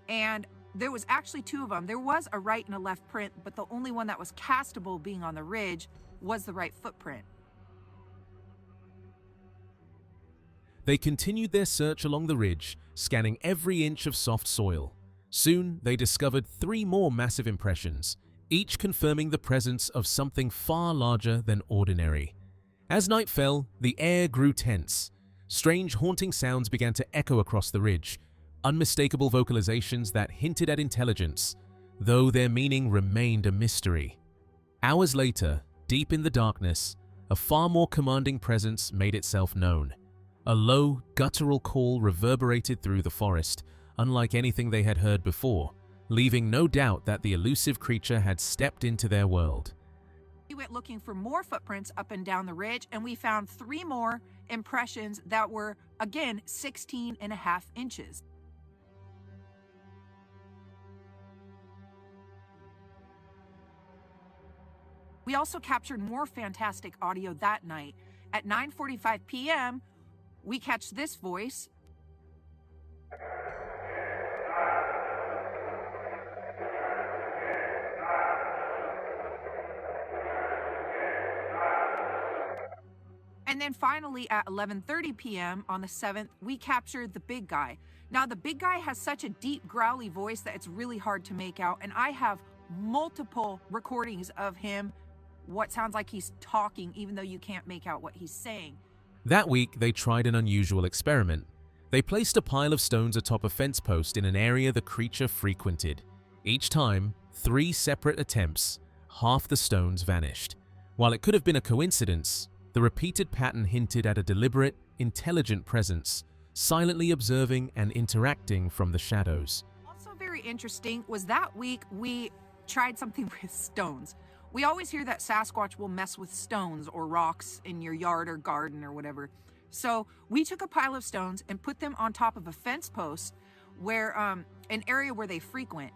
and there was actually 2 of them. There was a right and a left print, but the only one that was castable, being on the ridge, was the right footprint. They continued their search along the ridge, scanning every inch of soft soil. Soon, they discovered 3 more massive impressions, each confirming the presence of something far larger than ordinary. As night fell, the air grew tense. Strange, haunting sounds began to echo across the ridge, unmistakable vocalizations that hinted at intelligence, though their meaning remained a mystery. Hours later, deep in the darkness, a far more commanding presence made itself known. A low, guttural call reverberated through the forest, unlike anything they had heard before, leaving no doubt that the elusive creature had stepped into their world. We went looking for more footprints up and down the ridge, and we found 3 more impressions that were, again, 16.5 inches. We also captured more fantastic audio that night. At 9:45 p.m., we catch this voice. And then finally at 11:30 p.m. on the 7th, we captured the big guy. Now the big guy has such a deep growly voice that it's really hard to make out, and I have multiple recordings of him, what sounds like he's talking, even though you can't make out what he's saying. That week, they tried an unusual experiment. They placed a pile of stones atop a fence post in an area the creature frequented. Each time, 3 separate attempts, half the stones vanished. While it could have been a coincidence, the repeated pattern hinted at a deliberate, intelligent presence, silently observing and interacting from the shadows. Also very interesting was that week we tried something with stones. We always hear that Sasquatch will mess with stones or rocks in your yard or garden or whatever. So we took a pile of stones and put them on top of a fence post where an area where they frequent.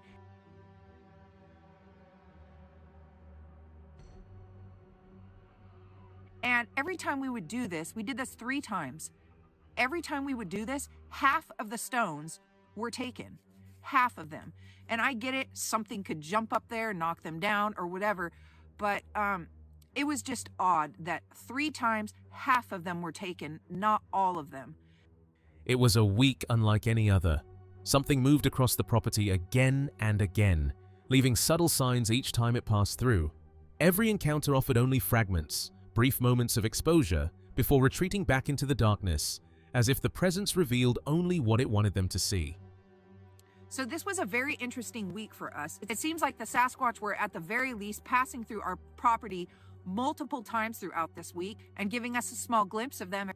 And every time we would do this, we did this 3 times. Every time we would do this, half of the stones were taken. Half of them. And I get it, something could jump up there, knock them down or whatever, but it was just odd that 3 times half of them were taken, not all of them. It was a week unlike any other. Something moved across the property again and again, leaving subtle signs each time it passed through. Every encounter offered only fragments, brief moments of exposure, before retreating back into the darkness, as if the presence revealed only what it wanted them to see. So this was a very interesting week for us. It seems like the Sasquatch were at the very least passing through our property multiple times throughout this week and giving us a small glimpse of them.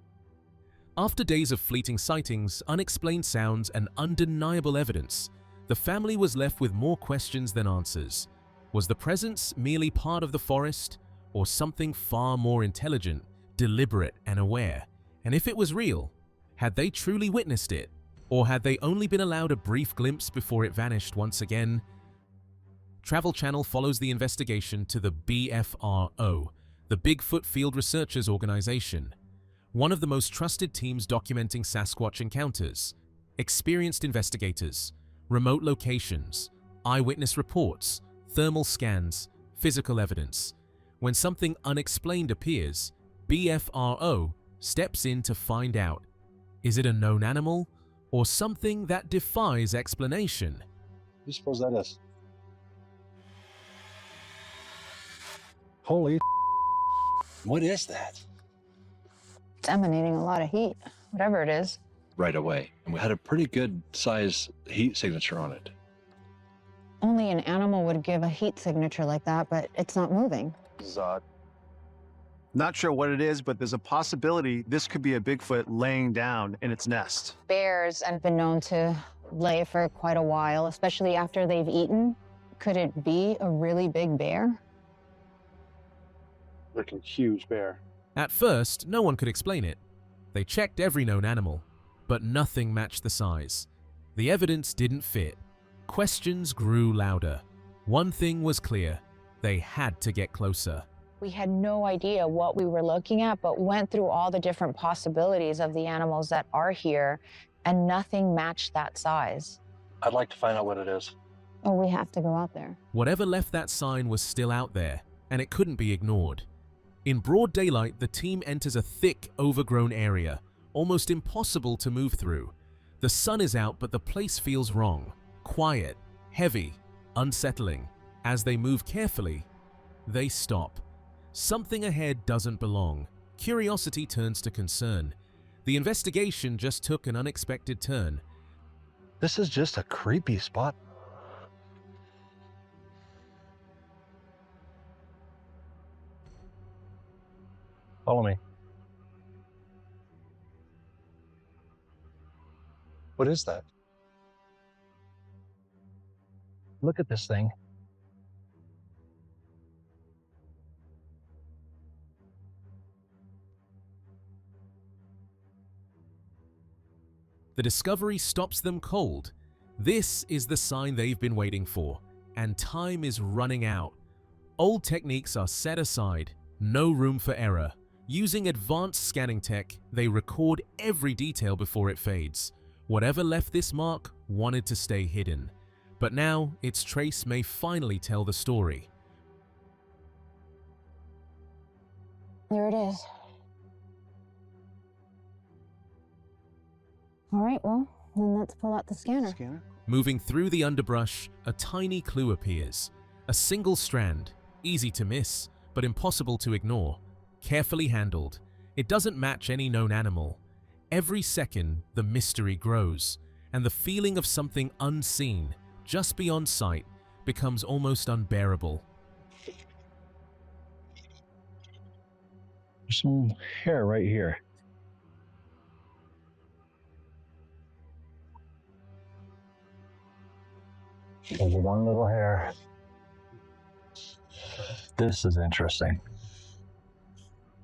After days of fleeting sightings, unexplained sounds, and undeniable evidence, the family was left with more questions than answers. Was the presence merely part of the forest, or something far more intelligent, deliberate, and aware? And if it was real, had they truly witnessed it? Or had they only been allowed a brief glimpse before it vanished once again? Travel Channel follows the investigation to the BFRO, the Bigfoot Field Researchers Organization, one of the most trusted teams documenting Sasquatch encounters. Experienced investigators, remote locations, eyewitness reports, thermal scans, physical evidence. When something unexplained appears, BFRO steps in to find out. Is it a known animal? Or something that defies explanation? What do you suppose that is? Holy what is that? It's emanating a lot of heat, whatever it is. Right away. And we had a pretty good size heat signature on it. Only an animal would give a heat signature like that, but it's not moving. Odd. Not sure what it is, but there's a possibility this could be a Bigfoot laying down in its nest. Bears have been known to lay for quite a while, especially after they've eaten. Could it be a really big bear? Like a huge bear. At first, no one could explain it. They checked every known animal, but nothing matched the size. The evidence didn't fit. Questions grew louder. One thing was clear: they had to get closer. We had no idea what we were looking at, but went through all the different possibilities of the animals that are here, and nothing matched that size. I'd like to find out what it is. Oh, we have to go out there. Whatever left that sign was still out there, and it couldn't be ignored. In broad daylight, the team enters a thick, overgrown area, almost impossible to move through. The sun is out, but the place feels wrong. Quiet, heavy, unsettling. As they move carefully, they stop. Something ahead doesn't belong. Curiosity turns to concern. The investigation just took an unexpected turn. This is just a creepy spot. Follow me. What is that? Look at this thing. The discovery stops them cold. This is the sign they've been waiting for, and time is running out. Old techniques are set aside, no room for error. Using advanced scanning tech, they record every detail before it fades. Whatever left this mark wanted to stay hidden. But now, its trace may finally tell the story. There it is. All right, well, then let's pull out the scanner. Moving through the underbrush, a tiny clue appears. A single strand, easy to miss, but impossible to ignore. Carefully handled. It doesn't match any known animal. Every second, the mystery grows, and the feeling of something unseen, just beyond sight, becomes almost unbearable. There's some hair right here. There's one little hair. This is interesting.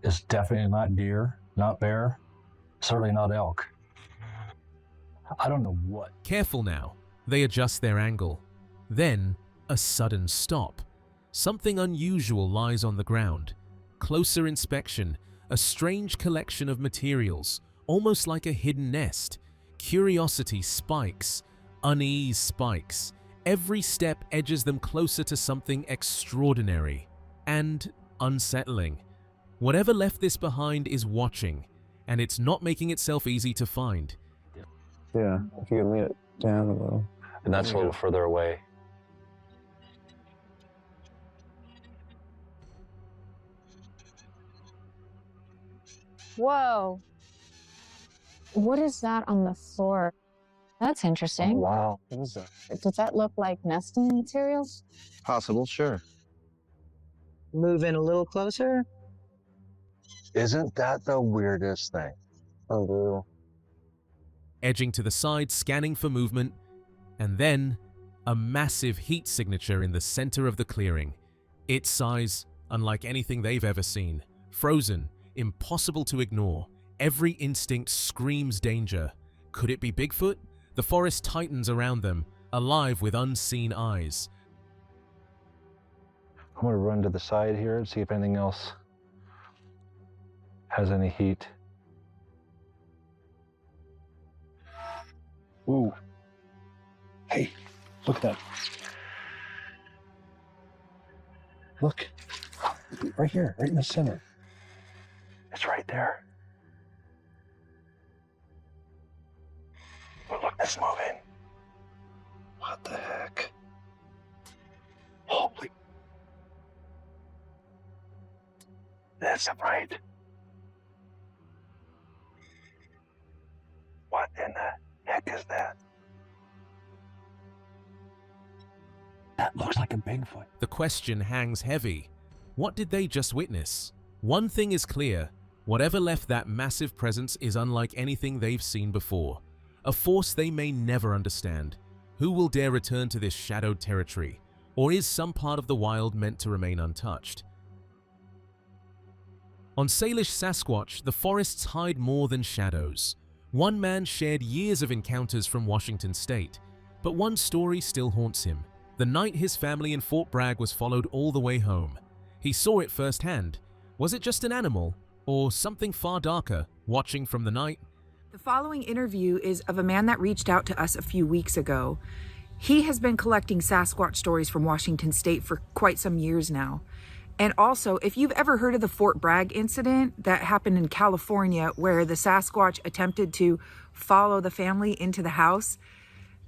It's definitely not deer, not bear, certainly not elk. I don't know what. Careful now. They adjust their angle. Then, a sudden stop. Something unusual lies on the ground. Closer inspection, a strange collection of materials, almost like a hidden nest. Curiosity spikes, unease spikes. Every step edges them closer to something extraordinary and unsettling. Whatever left this behind is watching, and it's not making itself easy to find. Yeah, if you can lean it down a little. And that's a little further away. Whoa. What is that on the floor? That's interesting. Oh, wow. What is that? Does that look like nesting materials? Possible, sure. Move in a little closer. Isn't that the weirdest thing? Oh, Edging to the side, scanning for movement, and then a massive heat signature in the center of the clearing. Its size, unlike anything they've ever seen. Frozen, impossible to ignore. Every instinct screams danger. Could it be Bigfoot? The forest tightens around them, alive with unseen eyes. I'm gonna run to the side here and see if anything else has any heat. Ooh. Hey, look at that. Look. Right here, right in the center. It's right there. But look, it's moving. What the heck? Holy. That's right. What in the heck is that? That looks like a Bigfoot. The question hangs heavy. What did they just witness? One thing is clear. Whatever left that massive presence is unlike anything they've seen before. A force they may never understand. Who will dare return to this shadowed territory? Or is some part of the wild meant to remain untouched? On Salish Sasquatch, the forests hide more than shadows. One man shared years of encounters from Washington State, but one story still haunts him. The night his family in Fort Bragg was followed all the way home. He saw it firsthand. Was it just an animal, or something far darker, watching from the night? The following interview is of a man that reached out to us a few weeks ago. He has been collecting Sasquatch stories from Washington State for quite some years now. And also, if you've ever heard of the Fort Bragg incident that happened in California where the Sasquatch attempted to follow the family into the house,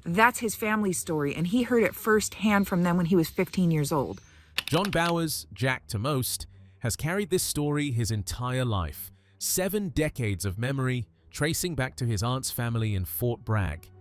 that's his family's story, and he heard it firsthand from them when he was 15 years old. John Bowers, Jack to most, has carried this story his entire life. 7 decades of memory, tracing back to his aunt's family in Fort Bragg.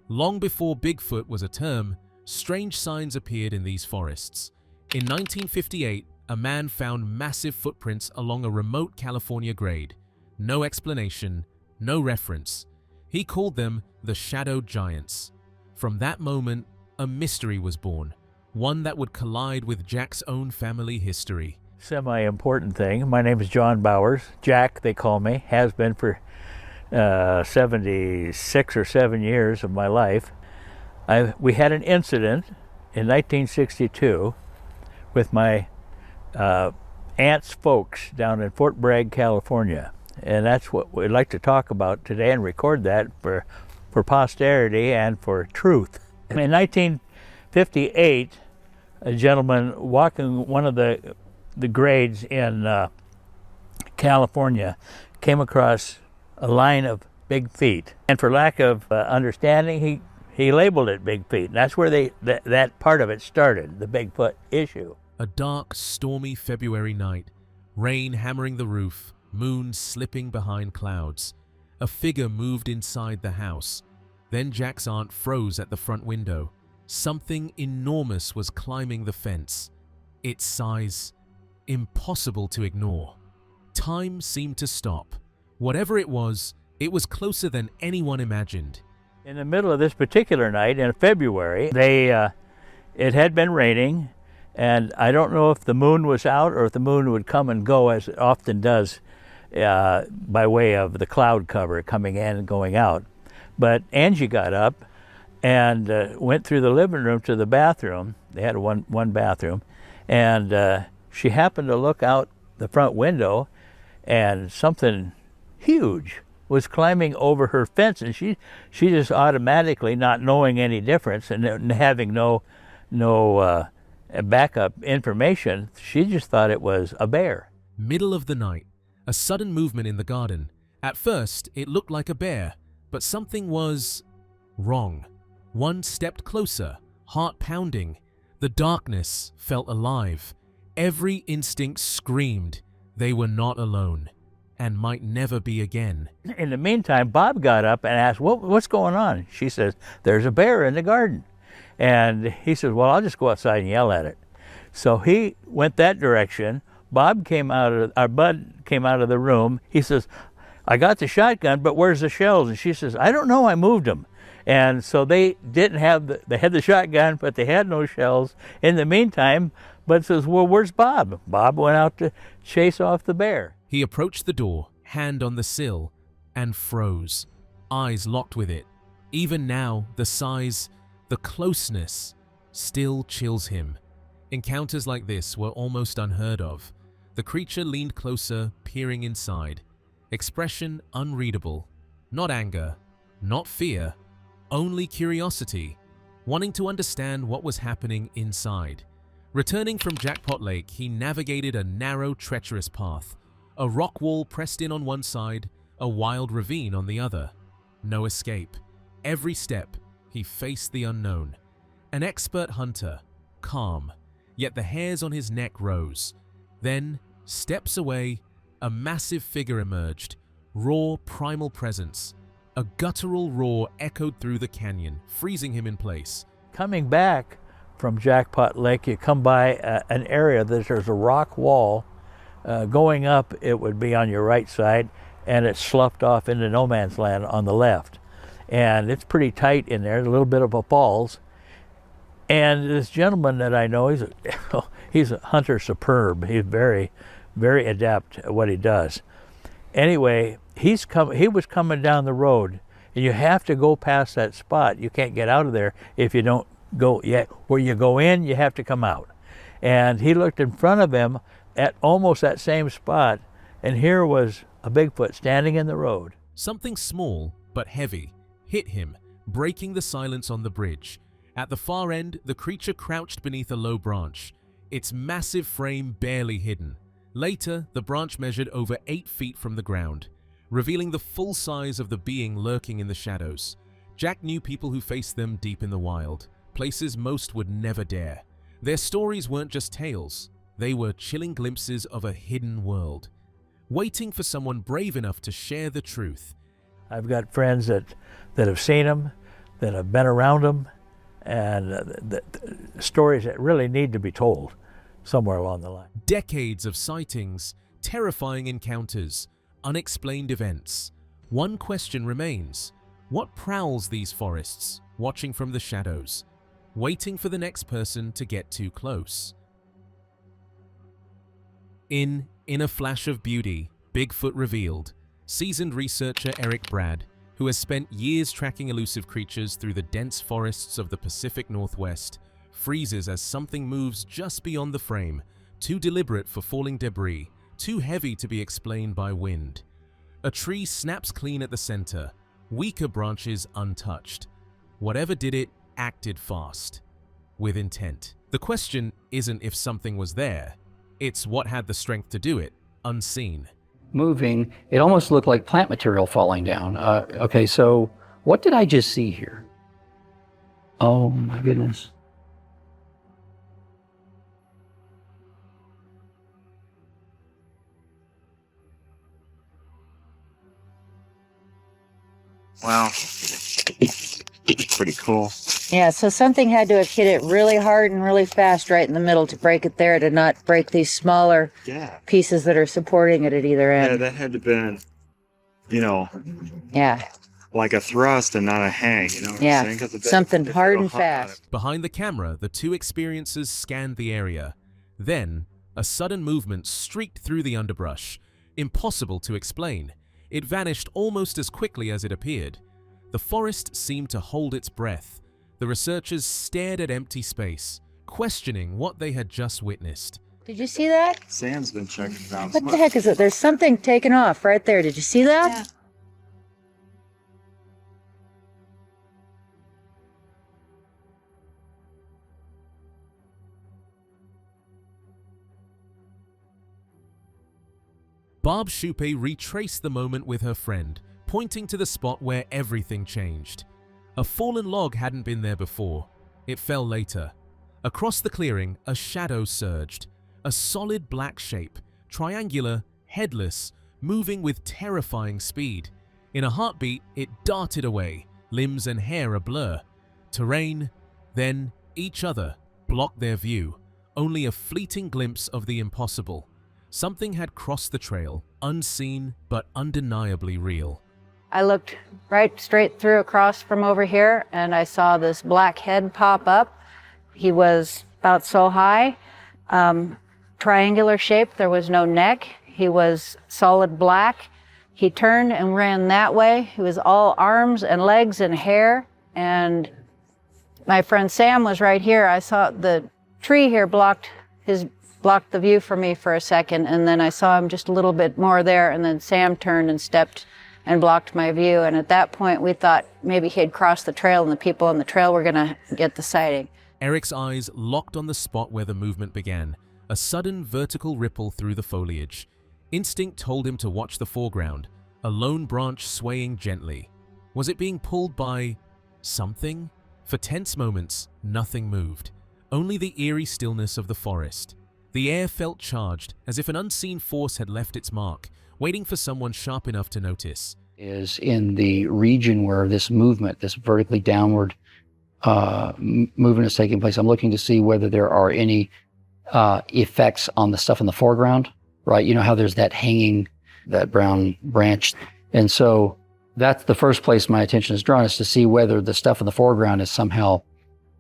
Long before Bigfoot was a term, strange signs appeared in these forests. In 1958, a man found massive footprints along a remote California grade. No explanation, no reference. He called them the Shadow Giants. From that moment, a mystery was born, one that would collide with Jack's own family history. Semi-important thing. My name is John Bowers. Jack, they call me, has been for 76 or 7 years of my life. We had an incident in 1962 with my aunt's folks down in Fort Bragg, California. And that's what we'd like to talk about today and record that for posterity and for truth. In 1958, a gentleman walking one of the grades in California came across a line of big feet. And for lack of understanding, he labeled it big feet. And that's where that part of it started, the Bigfoot issue. A dark, stormy February night, rain hammering the roof, moon slipping behind clouds. A figure moved inside the house. Then Jack's aunt froze at the front window. Something enormous was climbing the fence. Its size, impossible to ignore. Time seemed to stop. Whatever it was closer than anyone imagined. In the middle of this particular night, in February, it had been raining, and I don't know if the moon was out or if the moon would come and go as it often does by way of the cloud cover coming in and going out. But Angie got up and went through the living room to the bathroom. They had one bathroom, and she happened to look out the front window, and something huge was climbing over her fence, and she just automatically, not knowing any difference and having no backup information, she just thought it was a bear. Middle of the night, a sudden movement in the garden. At first, it looked like a bear, but something was wrong. One stepped closer, heart pounding. The darkness felt alive. Every instinct screamed they were not alone, and might never be again. In the meantime, Bob got up and asked, what's going on? She says, there's a bear in the garden. And he says, well, I'll just go outside and yell at it. So he went that direction. Bud came out of the room. He says, I got the shotgun, but where's the shells? And she says, I don't know, I moved them. And so they didn't have, they had the shotgun, but they had no shells. In the meantime, Bud says, well, where's Bob? Bob went out to chase off the bear. He approached the door, hand on the sill, and froze, eyes locked with it. Even now, the size, the closeness, still chills him. Encounters like this were almost unheard of. The creature leaned closer, peering inside. Expression unreadable. Not anger, not fear, only curiosity, wanting to understand what was happening inside. Returning from Jackpot Lake, he navigated a narrow, treacherous path. A rock wall pressed in on one side, a wild ravine on the other. No escape. Every step, he faced the unknown. An expert hunter, calm, yet the hairs on his neck rose. Then, steps away, a massive figure emerged, raw, primal presence. A guttural roar echoed through the canyon, freezing him in place. Coming back from Jackpot Lake, you come by an area that there's a rock wall. Going up, it would be on your right side, and it's sloughed off into no man's land on the left. And it's pretty tight in there, a little bit of a falls. And this gentleman that I know, he's a hunter superb. He's very, very adept at what he does. Anyway, he was coming down the road, and you have to go past that spot. You can't get out of there if you don't go yet. Where you go in, you have to come out. And he looked in front of him at almost that same spot, and here was a Bigfoot standing in the road. Something small but heavy hit him, breaking the silence on the bridge. At the far end, the creature crouched beneath a low branch, its massive frame barely hidden. Later, the branch measured over 8 feet from the ground, revealing the full size of the being lurking in the shadows. Jack knew people who faced them deep in the wild, places most would never dare. Their stories weren't just tales, they were chilling glimpses of a hidden world, waiting for someone brave enough to share the truth. I've got friends that have seen them, that have been around them, and the stories that really need to be told somewhere along the line. Decades of sightings, terrifying encounters, unexplained events. One question remains: what prowls these forests, watching from the shadows, waiting for the next person to get too close? In a Flash of Beauty, Bigfoot Revealed, seasoned researcher Eric Brad, who has spent years tracking elusive creatures through the dense forests of the Pacific Northwest, freezes as something moves just beyond the frame, too deliberate for falling debris, too heavy to be explained by wind. A tree snaps clean at the center, weaker branches untouched. Whatever did it acted fast, with intent. The question isn't if something was there, it's what had the strength to do it, unseen. Moving, it almost looked like plant material falling down. Okay, so what did I just see here? Oh my goodness. Wow. Pretty cool. Yeah, so something had to have hit it really hard and really fast right in the middle to break it there, to not break these smaller pieces that are supporting it at either end. Yeah, that had to have been, Yeah. like a thrust and not a hang, you know what Yeah, I'm saying? 'Cause the something Bigfoot is hard real and fast. Behind the camera, the two experiencers scanned the area. Then, a sudden movement streaked through the underbrush. Impossible to explain. It vanished almost as quickly as it appeared. The forest seemed to hold its breath. The researchers stared at empty space, questioning what they had just witnessed. Did you see that? Sam's been checking it out. What the heck is it? There's something taken off right there. Did you see that? Yeah. Barb Shupe retraced the moment with her friend, pointing to the spot where everything changed. A fallen log hadn't been there before. It fell later. Across the clearing, a shadow surged. A solid black shape, triangular, headless, moving with terrifying speed. In a heartbeat, it darted away, limbs and hair a blur. Terrain, then each other, blocked their view. Only a fleeting glimpse of the impossible. Something had crossed the trail, unseen but undeniably real. I looked right straight through across from over here, and I saw this black head pop up. He was about so high, triangular shape. There was no neck. He was solid black. He turned and ran that way. He was all arms and legs and hair. And my friend Sam was right here. I saw the tree here blocked the view for me for a second, and then I saw him just a little bit more there, and then Sam turned and stepped and blocked my view. And at that point, we thought maybe he had crossed the trail and the people on the trail were going to get the sighting. Eric's eyes locked on the spot where the movement began, a sudden vertical ripple through the foliage. Instinct told him to watch the foreground, a lone branch swaying gently. Was it being pulled by something? For tense moments, nothing moved, only the eerie stillness of the forest. The air felt charged, as if an unseen force had left its mark, waiting for someone sharp enough to notice. Is in the region where this movement, this vertically downward movement is taking place. I'm looking to see whether there are any effects on the stuff in the foreground, right? You know how there's that hanging, that brown branch. And so that's the first place my attention is drawn, is to see whether the stuff in the foreground is somehow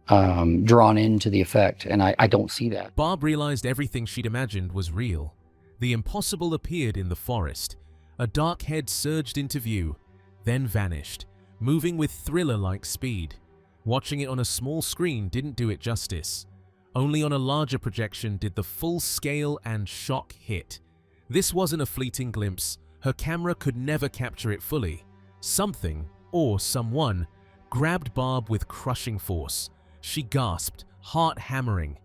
drawn into the effect. And I don't see that. Barb realized everything she'd imagined was real. The impossible appeared in the forest. A dark head surged into view, then vanished, moving with thriller-like speed. Watching it on a small screen didn't do it justice. Only on a larger projection did the full scale and shock hit. This wasn't a fleeting glimpse. Her camera could never capture it fully. Something, or someone, grabbed Barb with crushing force. She gasped, heart hammering.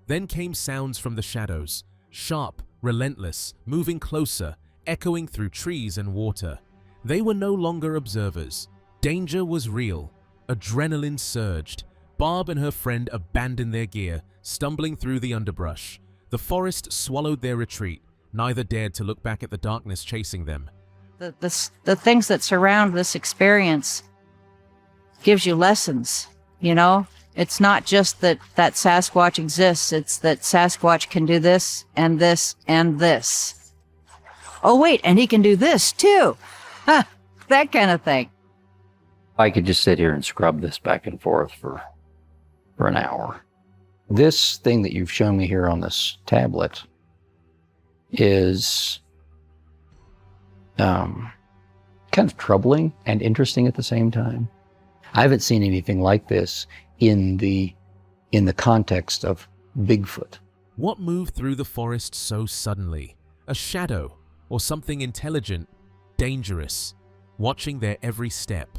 Then came sounds from the shadows, sharp, relentless, moving closer, echoing through trees and water. They were no longer observers. Danger was real. Adrenaline surged. Barb and her friend abandoned their gear, stumbling through the underbrush. The forest swallowed their retreat. Neither dared to look back at the darkness chasing them. The things that surround this experience gives you lessons, you know? It's not just that Sasquatch exists, it's that Sasquatch can do this and this and this. Oh wait, and he can do this too. Huh, that kind of thing. I could just sit here and scrub this back and forth for an hour. This thing that you've shown me here on this tablet is kind of troubling and interesting at the same time. I haven't seen anything like this in the context of Bigfoot. What moved through the forest so suddenly? A shadow, or something intelligent, dangerous, watching their every step.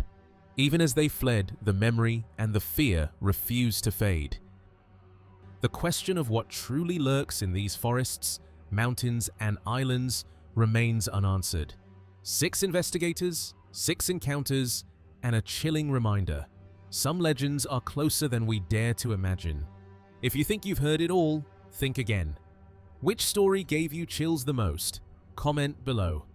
Even as they fled, the memory and the fear refused to fade. The question of what truly lurks in these forests, mountains, and islands remains unanswered. 6 investigators, 6 encounters, and a chilling reminder. Some legends are closer than we dare to imagine. If you think you've heard it all, think again. Which story gave you chills the most? Comment below.